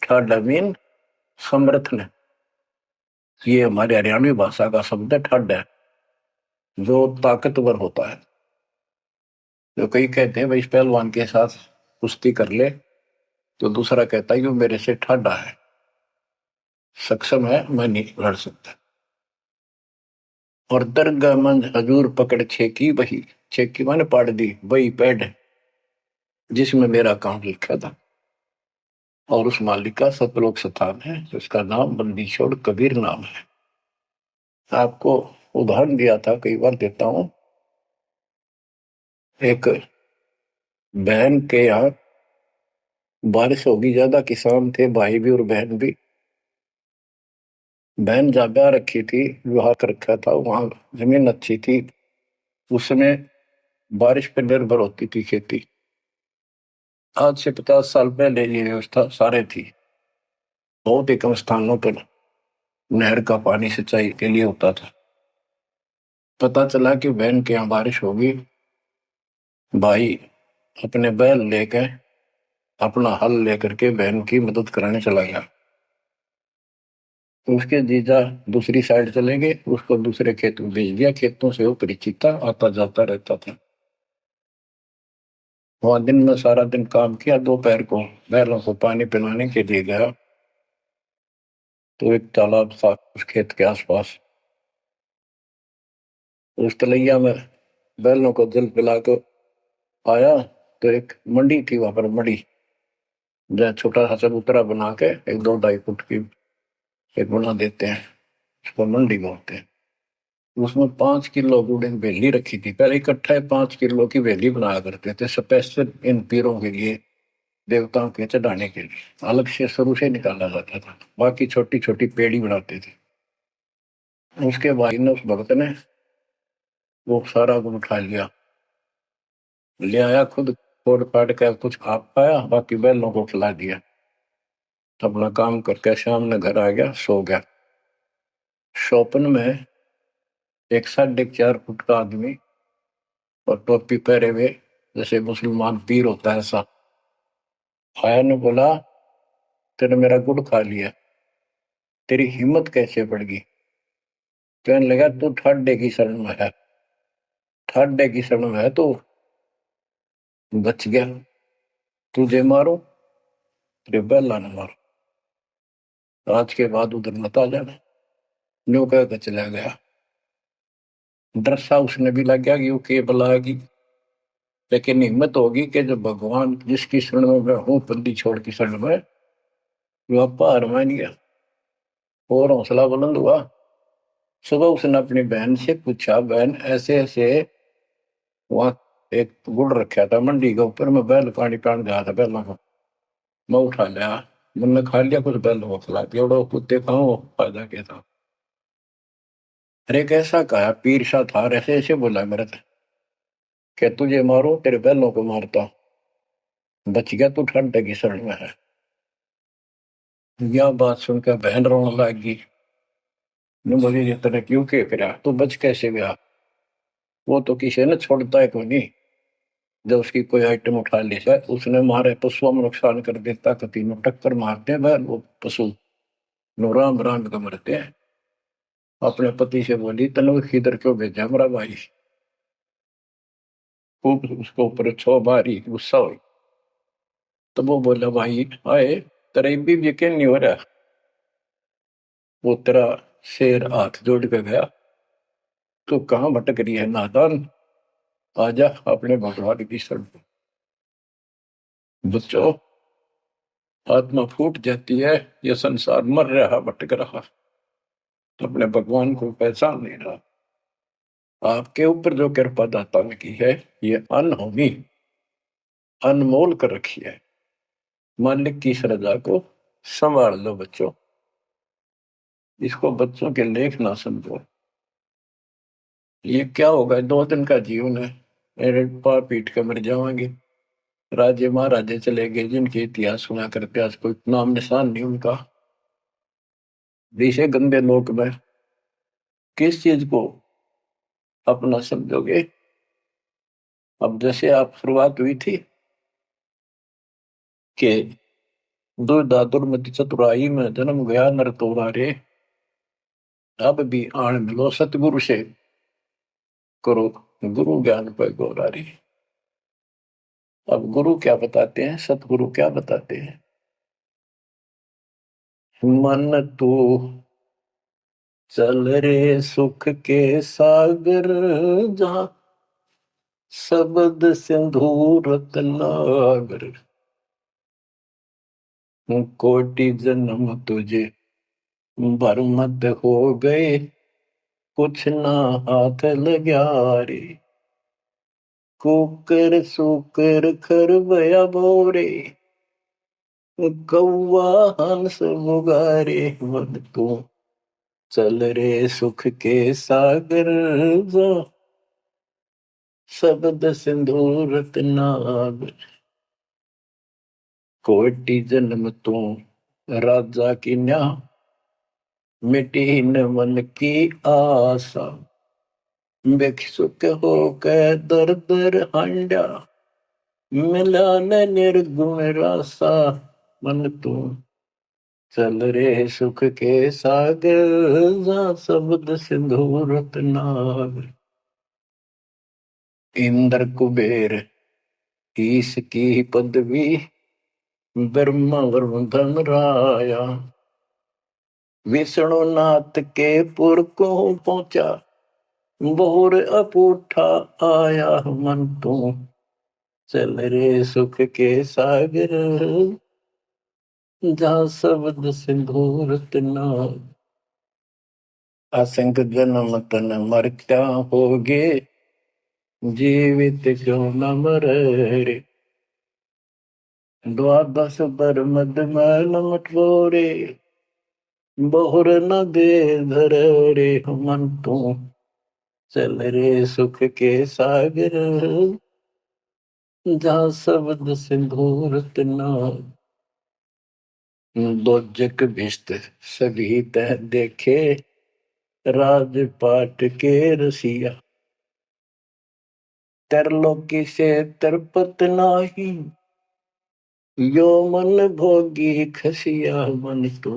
ठाडा मीन समर्थ ने, ये हमारे हरियाणवी भाषा का शब्द है ठाडा, जो ताकतवर होता है। जो कई कहते हैं भाई इस पहलवान के साथ कुश्ती कर ले, तो दूसरा कहता है कि वो मेरे से ठाडा है, सक्षम है, मैं नहीं लड़ सकता। और दरगाह मंज हजूर पकड़ छेकी बही, छेकी माने पाड़ दी, बही पैड जिसमें मेरा अकाउंट लिखा था। और उस मालिक का सतलोक स्थान है, उसका नाम बंदी छोड़ कबीर नाम है। आपको उदाहरण दिया था, कई बार देता हूं। एक बहन के यहाँ बारिश होगी ज्यादा, किसान थे, भाई भी और बहन भी। बहन जहाँ ब्याह रखी थी, विवाह कर रखा था, वहां जमीन अच्छी थी। उसमें बारिश पर निर्भर होती थी खेती। आज से 50 साल पहले ये व्यवस्था सारे थी। बहुत ही कम स्थानों पर नहर का पानी सिंचाई के लिए होता था। पता चला कि बहन के यहाँ बारिश होगी, भाई अपने बैल लेकर, अपना हल लेकर के बहन की मदद कराने चला गया। उसके जीजा दूसरी साइड चले गए, उसको दूसरे खेत में भेज दिया। खेतों से वो परिचित था, आता जाता रहता था। वहां दिन में सारा दिन काम किया। दोपहर को बैलों को पानी पिलाने के लिए गया, तो एक तालाब था उस खेत के आसपास। उस तलैया में बैलों को जल पिला कर आया, तो एक मंडी थी वहां पर। मंडी जहाँ छोटा सा चबूतरा बना के एक 2-2.5 फुट की एक बना देते हैं, उसको मंडी बोलते हैं। उसमें 5 किलो गुड़ की वेली रखी थी। पहले इकट्ठा 5 किलो की वेली बनाया करते थे, स्पेशल इन पीरों के लिए, देवताओं के चढ़ाने के लिए अलग से शुरू से निकाला जाता था। बाकी छोटी छोटी पेड़ी बनाते थे। उसके भाई ने, उस भक्त ने, वो सारा गुड़ उठा लिया, ले आया, खुद फोड़ फाड़ कर कुछ खा पाया, बाकी बैलों को खिला दिया। अपना काम करके शाम में घर आ गया, सो गया। स्वप्न में एक 4.5 फुट का आदमी और टोपी पहरे हुए, जैसे मुसलमान पीर होता है ऐसा, आया ने बोला, तेने मेरा गुड़ खा लिया, तेरी हिम्मत कैसे बढ़ गई? कहने लगा, तू ठाडे की शरण में है, ठाडे की शरण में है, तो बच गया। तुझे मारो, तेरे बैला ने मारो, आज के बाद उधर मत आ जाना। न्यू कह के चला गया। डर सा उसने भी लग गया कि वो के बुलाएगी, लेकिन हिम्मत होगी कि जब भगवान जिसकी शरण में मैं हूं, बंदी छोड़ की शरण में, वो आपा हार मान गया और हौसला बुलंद हुआ। सुबह उसने अपनी बहन से पूछा, बहन ऐसे ऐसे, वहां एक गुड़ रखा था मंडी के ऊपर, मैं बैल पानी पान गया था बैलों को, मैं उठा लिया, मैंने खा लिया, कुछ बैलों को खिला दिया, और कुत्ते खाओ, फायदा क्या था? अरे कैसा कहा, पीर शाह था, ऐसे ऐसे बोला मेरे से, क्या तुझे मारो, तेरे बैलों को मारता, बच गया, तू ठंडे की शरण में है। यह बात सुनकर बहन रोने लगी। बोली, ये तेने क्यों के फिरा, तू बच कैसे गया? वो तो किसी ने छोड़ता है कोई नहीं, जब उसकी कोई आइटम उठा ली जाए, उसने मारे पशुओं में नुकसान कर देता, कभी नु टक्कर मारते हैं बैल, वो पशु नु राम राम का मरते हैं। अपने पति से बोली, तने किधर क्यों भेजा मेरा भाई? खूब उसको ऊपर छो मारी, गुस्सा हुई। तो वो बोला, भाई आए, तेरा भी यकीन नहीं हो रहा? वो तेरा शेर हाथ जोड़ के गया, तो कहाँ भटक रही है नादान, आजा अपने भगवान की शरण। बच्चों, आत्मा फूट जाती है, ये संसार मर रहा, भटक रहा, तो अपने भगवान को पहचान नहीं रहा। आपके ऊपर जो कृपा दाता ने की है, ये अनहोनी, अनमोल कर रखी है। मालिक की श्रद्धा को संभाल लो बच्चों, इसको बच्चों के लेख ना समझो। ये क्या होगा, 2 दिन का जीवन है, मेरे पार पीट के मर जाएंगे। राजे महाराजे चले गए, जिनके इतिहास सुना करते, आज कोई नाम निशान नहीं उनका। विषय गंदे लोक में किस चीज को अपना समझोगे? अब जैसे आप शुरुआत हुई थी कि दुर्दातुर मति चतुराई में जन्म गया नर तोरा रे, अब भी आण मिलो सतगुरु से, करो गुरु ज्ञान पर गौरारी। अब गुरु क्या बताते हैं, सतगुरु क्या बताते हैं? मन तू चल रे सुख के सागर, जहां शब्द सिंधु रतनागर, कोटि जन्म तुझे बरमत हो गए, कुछ ना हाथ लग्या रे। कुकर सुकर खरबया बोरे, कौआ हंस मुगारे। मन तू चल रे सुख के सागर, जा शब्द सिंधु रत्नागर। कोटि जन्म तू राजा की न्या, मिटी न मन की आशा। बेसुख हो के दर दर हांडा, मिला न निर्गुण रासा। मन तू चल रे सुख के सागर, जा शब्द सिंधु रत्नागर। इंद्र कुबेर ईश की पदवी, ब्रह्मा वरुण धन राया। विष्णु नाथ के पुर को पहुंचा, बोर अपूठा आया। मन तू चल रे सुख के सागर, जा शब्द सिंधु रत्नागर। असंख्य जन्म तन मरता होगे, जीवित क्यों न मरे रे। द्वादश बर मद मैल मटोरे, बहुर न दे धर रे। मन तू चल रे सुख के सागर, जा शब्द सिंधु रत्नागर। दोजक भिष्ट सभी तह देखे, राजपाट के रसिया। तरलोकी से तरपत नाही, यो मन भोगी खसिया। मन तू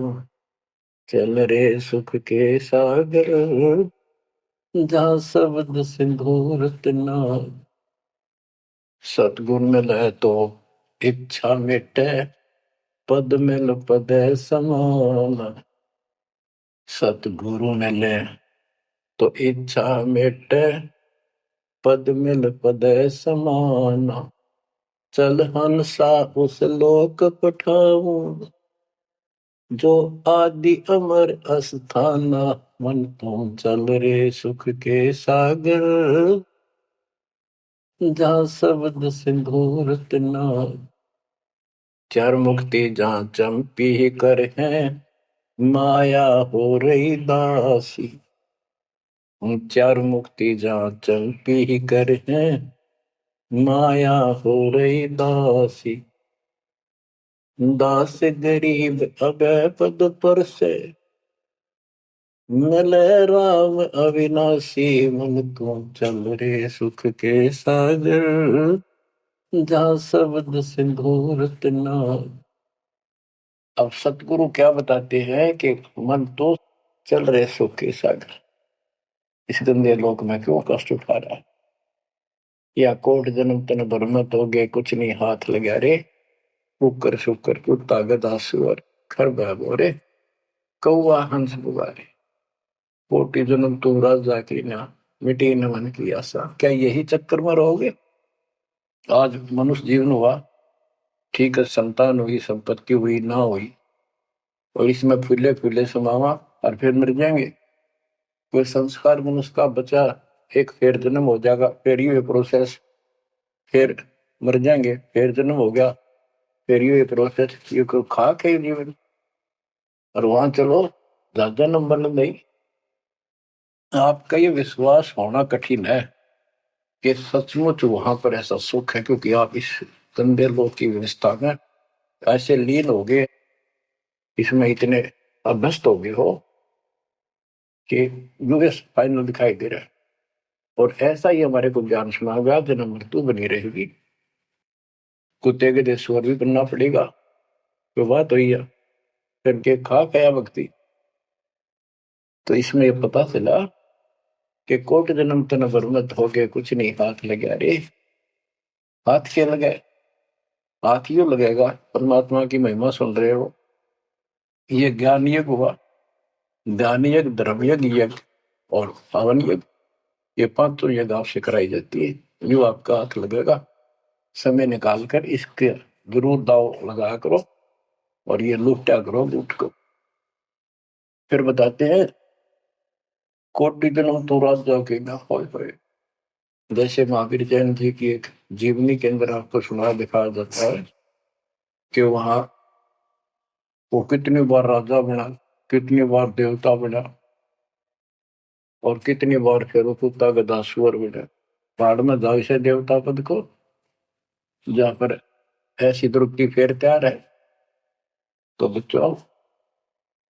चल रे सुख के सागर, जा शब्द सिंधु रत्नागर। सतगुण मिले तो इच्छा मिटे, पद मिल पद समान। सतगुरु मिले तो इच्छा मिटे, पद मिल पद समान। चल हंसा उस लोक पठाऊं, जो आदि अमर अस्थाना। मन तू चल रे सुख के सागर, जा शब्द सिंधु रत्नागर। चार मुक्ति जहाँ चंपी कर है, माया हो रही दासी। चार मुक्ति जहाँ चंपी कर है, माया हो रही दासी। दास गरीब अभय पद पर से, मिले राम अविनाशी। मन तू चल रे सुख के सागर, जा शब्द सिंधु रत्नागर। अब सतगुरु क्या बताते हैं कि मन तो चल रहे सुख के सागर, इस गंदे लोक में क्यों कष्ट उठा रहा है। या कोट जन्म तन भरमत हो गए, कुछ नहीं हाथ लगा रे। कुकर शुकर कुत्ता गधा सुअर खरबा बोरे, कौआ हंस बुगारे। कोटि जन्म तू राजा की ना, मिटी न मन की आशा। क्या यही चक्कर में रहोगे? आज मनुष्य जीवन हुआ, ठीक है, संतान हुई, संपत्ति हुई ना हुई, और इसमें फूले फूले समावा और फिर मर जाएंगे। कोई संस्कार मनुष्य का बचा, एक फिर जन्म हो जाएगा, फिर ये प्रोसेस, फिर मर जाएंगे, फिर जन्म हो गया, फिर ये प्रोसेस। ये कोई खाक है जीवन? और वहां चलो ज्यादा नंबर नहीं। आपका ये विश्वास होना कठिन है कि सचमुच वहां पर ऐसा सुख है, क्योंकि आप इस गंदे लोक की व्यवस्था में ऐसे लीन हो गए, इसमें इतने अभ्यस्त हो गए हो कि यूएस फाइनल दिखाई दे रहा है। और ऐसा ही हमारे को ज्ञान सुना गया, जन्म मृत्यु बनी रहेगी, कुत्ते के देश स्वर भी बनना पड़ेगा। तो बात हुई है, फिर के खा गया भक्ति। तो इसमें ये पता चला कि कोट जन्म तन बरमत हो गए, कुछ नहीं हाथ लगे रे। हाथ क्या लगे? हाथ यूं लगेगा, परमात्मा की महिमा सुन रहे हो, ये ज्ञान यज्ञ हुआ, ध्यान यज्ञ, धर्म यज्ञ, यज्ञ और हवन यज्ञ, ये पांचों यज्ञ आपसे कराई जाती है। जो आपका हाथ लगेगा, समय निकाल कर इसके जरूर दाव लगा करो। और ये लूटा करो लूट को। फिर बताते हैं कोटि जन्म तो राजा के ना होए। जैसे महावीर जैन जी की एक जीवनी के अंदर आपको सुना दिखाया जाता है कि वहां वो कितनी बार राजा बना, कितनी बार देवता बना, और कितनी बार फिर वो कुत्ता गधा सुअर बना। पहाड़ में जाओ से देवता पद को, जहां पर ऐसी द्रुपति फेर तैयार है। तो बच्चों,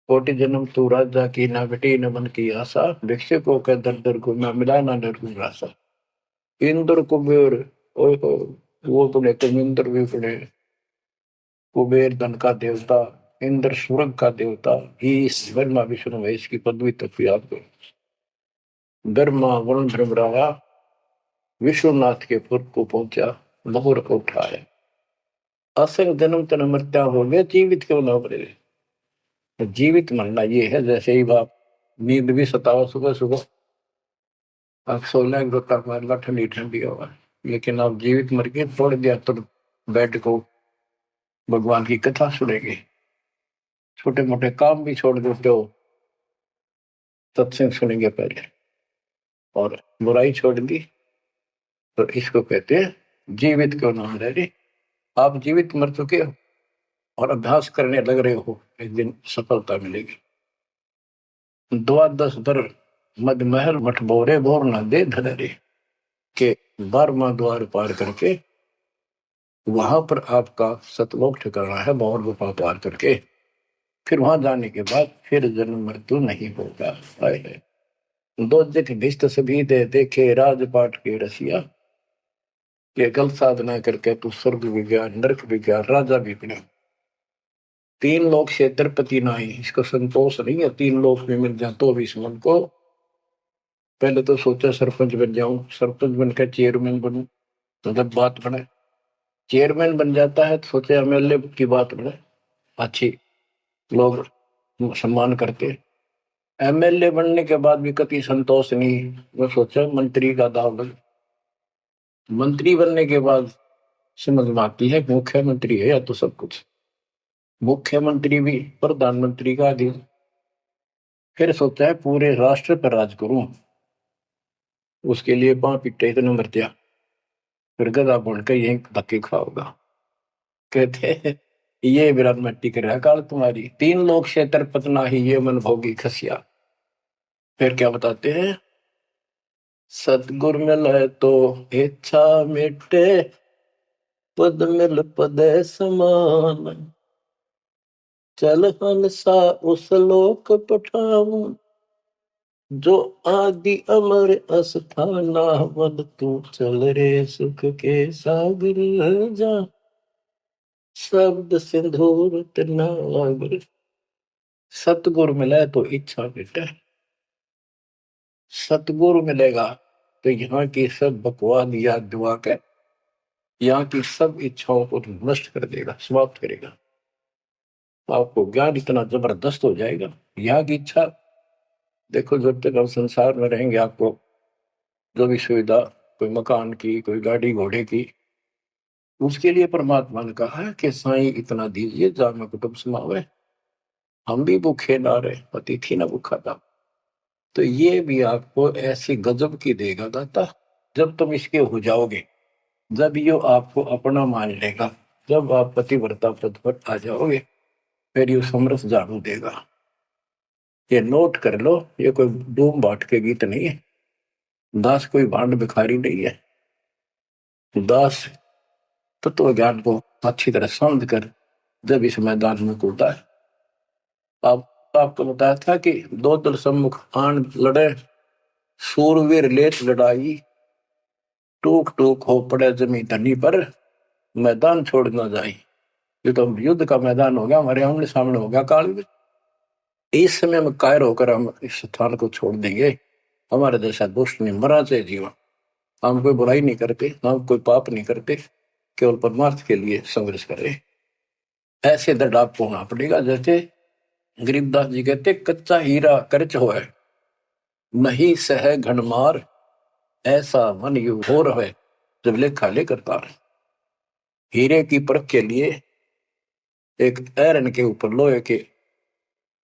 कोटि जन्म तू राजा की ना बेटी न मन की आशा, भिक्षु को कह दर दर को ना मिला ना निर्गुण राशा। इंद्र कुबेर, ओए हो, वो बने कमिंद्र भी बने। कुबेर धन का देवता, इंद्र स्वर्ग का देवता, ईश ब्रह्मा विष्णु महेश की पदवी तक याद करो। ब्रह्मा वरुण भ्रमरावा विश्वनाथ के पुर को पहुंचा, बहुर को उठाया। असल जन्म तन मृत्या हो गया, जीवित क्यों ना मरे। जीवित मरना ये है, जैसे ही बाप नींद भी सतावा सुबह सुबह, आप 16 गोता मार ला ठंडी ठंडी हवा, लेकिन आप जीवित मर के छोड़ दिया तो बेड को भगवान की कथा सुनेंगे। छोटे मोटे काम भी छोड़ देते हो, सत्संग सुनेंगे पहले, और बुराई छोड़ दी तो इसको कहते हैं जीवित क्यों ना मरे रे। आप जीवित मर चुके हो और अभ्यास करने लग रहे हो, एक दिन सफलता मिलेगी। द्वादश दर मद महल मठ बोरे बोर न दे धरे के 12वां द्वार पार करके वहां पर आपका सतलोक ठिकाना है, भौर गुफा पार करके फिर वहां जाने के बाद फिर जन्म मृत्यु नहीं होगा। दो जग भिष्ट सभी दे देखे राजपाट के रसिया, ये गलत साधना करके तू स्वर्ग भी गया, नरक भी गया, राजा भी बना। 3 लोग क्षेत्रपति नाही, इसको संतोष नहीं है। 3 लोग में मिल जाए तो भी मन को। पहले तो सोचा सरपंच बन जाऊं, सरपंच बनकर चेयरमैन बनूं, तो जब बात बने चेयरमैन बन जाता है तो सोचे एमएलए की बात बने, अच्छी लोग सम्मान करते। एमएलए बनने के बाद भी कभी संतोष नहीं, वो सोचा मंत्री का दाव लगे। मंत्री बनने के बाद समझ में आती है मुख्यमंत्री है या तो सब कुछ, मुख्यमंत्री भी प्रधानमंत्री का अधीन। फिर सोचा है पूरे राष्ट्र पर राज करूं, उसके लिए पांव पिट्टे इतने मर दिया, फिर गधा बनकर यही धक्के खाओगा। कहते हैं ये विराट मट्टी कर रहा काल तुम्हारी, 3 लोग क्षेत्र पतना ही ये मन भोगी खसिया। फिर क्या बताते हैं, सतगुर मिले तो इच्छा मिटे, पद मिल पद समान, चल हंसा उस लोक पठाऊं, जो आदि अमर अस्थाना, मन तू चल रे सुख के सागर जा, शब्द सिंदूर नागर। सतगुरु मिले तो इच्छा मिटे, सतगुरु मिलेगा तो यहाँ की सब बकवाद याद दुआ के यहाँ की सब इच्छाओं को नष्ट कर देगा, समाप्त करेगा। आपको ज्ञान इतना जबरदस्त हो जाएगा। यहाँ की इच्छा देखो, जब तक हम संसार में रहेंगे आपको जो भी सुविधा, कोई मकान की, कोई गाड़ी घोड़े की, उसके लिए परमात्मा ने कहा है कि साईं इतना दीजिए जा में कुटुंब समावे। हम भी भूखे ना रहे, अतिथि ना भूखा था। तो ये भी आपको ऐसी गजब की देगा दाता, जब तुम इसके हो जाओगे, जब ये आपको अपना मान लेगा, जब आप पतिव्रता पद पर आ जाओगे, फिर ये समरस झाड़ू देगा। ये नोट कर लो, ये कोई डूम बाट के गीत नहीं है। दास कोई भांड भिखारी नहीं है। दास तत्व ज्ञान को अच्छी तरह समझ कर जब इस मैदान में कूदा है। आपको बताया था कि 2 दल सम्मुख आन लड़े, सूरवीर लेत लड़ाई, टूक टूक हो पड़े जमी धनी पर, मैदान छोड़ ना जाए। ये तो युद्ध का मैदान हो गया, हमारे आमने सामने हो गया काल में। इस समय में कायर होकर हम इस स्थान को छोड़ देंगे। हमारे जैसा दुष्ट नहीं मरा चाहे जीवन। हम कोई बुराई नहीं करते, हम कोई पाप नहीं करते, केवल परमार्थ के लिए संघर्ष करें। ऐसे दृढ़ आपको होना पड़ेगा। जैसे गरीबदास जी कहते, कच्चा हीरा करच होए, नहीं सह घनमार, ऐसा मन यू हो रहे जब लेखा लेकर तार। हीरे की परख के लिए एक ऐरन के ऊपर लोहे के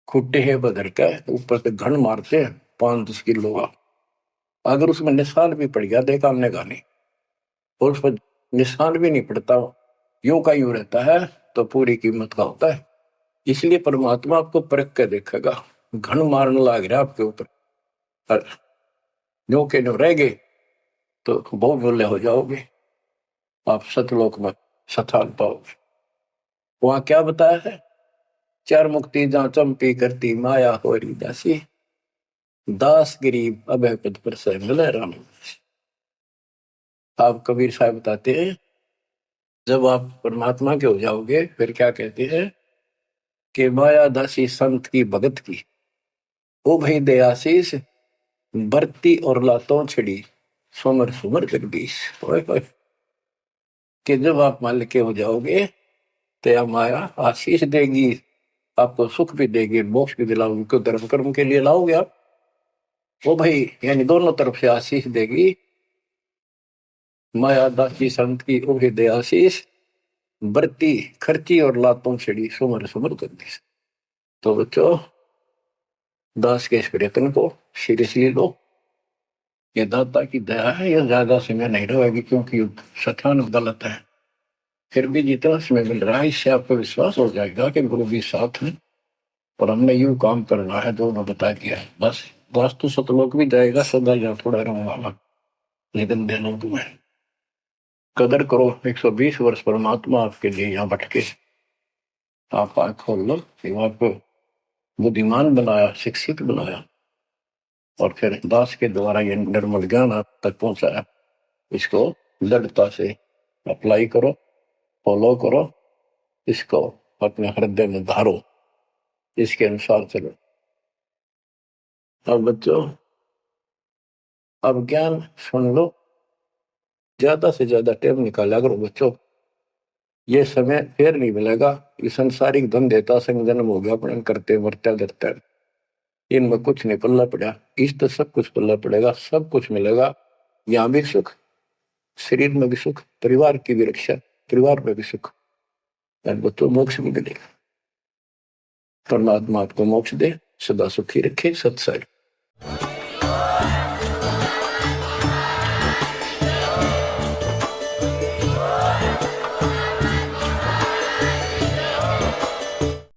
खुट्टे है बदर का, ऊपर से घन मारते हैं 5-10 किलो का। अगर उसमें निशान भी पड़ गया देखा हमने गाने, और उस पर निशान भी नहीं पड़ता, यूं का यूं रहता है, तो पूरी कीमत का होता है। इसलिए परमात्मा आपको परख के देखेगा। घन मारने लग रहा आपके ऊपर, और यूं के यूं रह गए तो बहुत मूल्य हो जाओगे, आप सतलोक में स्थान पाओगे। वहां क्या बताया है? चार मुक्ति जहां चंपी करती माया होरी दासी, दास गरीब अभय पद पर से मिले राम। आप कबीर साहब बताते हैं, जब आप परमात्मा के हो जाओगे फिर क्या कहते हैं कि माया दासी संत की भगत की, ओ भाई दयाशीष बरती और लातों छिड़ी, सुमर सुमर जगदीश। ओए ओए, कि जब आप मालिक के हो जाओगे तो यह माया आशीष देगी, आपको सुख भी देगी, मोक्ष भी दिलाओगी। क्यों? धर्म कर्म के लिए लाओगे आप, वो भाई यानी दोनों तरफ से आशीष देगी। माया दासी संत की ओ हृदय आशीष, बरती खर्ची और लातों छिड़ी, सुमर सुमर जगदीश। तो बच्चों, दास के इस प्रयत्न को सीरियसली लो। ये दाता की दया है, ये ज्यादा समय नहीं रहेगी, क्योंकि सत्यान गलत है। फिर भी जितना समय मिल रहा है इससे आपको विश्वास हो जाएगा कि गुरु भी साथ है, और हमने यूं काम करना है जो उन्होंने बता दिया है। बस वास्तु सतलोक भी जाएगा, सदा यहाँ थोड़ा रहूंगा, लेकिन देनों तुम्हें कदर करो। 120 वर्ष परमात्मा आपके लिए यहाँ भटके, आप आंख खोल लो, आपको बुद्धिमान बनाया, शिक्षित बनाया, और फिर दास के द्वारा ये निर्मल ज्ञान आप तक पहुंचाया। इसको दृढ़ता से अप्लाई करो, फॉलो करो, इसको अपने हृदय में धारो, इसके अनुसार चलो। अब बच्चों, अब ज्ञान सुन लो, ज्यादा से ज्यादा टाइम निकाला करो बच्चों। ये समय फिर नहीं मिलेगा। ये संसारिक धन देता संग जन्म हो गया, अपने करते मरते डरते, इनमें कुछ नहीं पल्ला पड़ा। इस तो सब कुछ पल्ला पड़ेगा, सब कुछ मिलेगा। यहाँ भी सुख, शरीर में भी सुख, परिवार की भी रक्षा, परिवार में भी सुख, बच्चों मोक्ष भी मिलेगा। परमात्मा आपको मोक्ष दे, सदा सुखी रखे। सत्संग।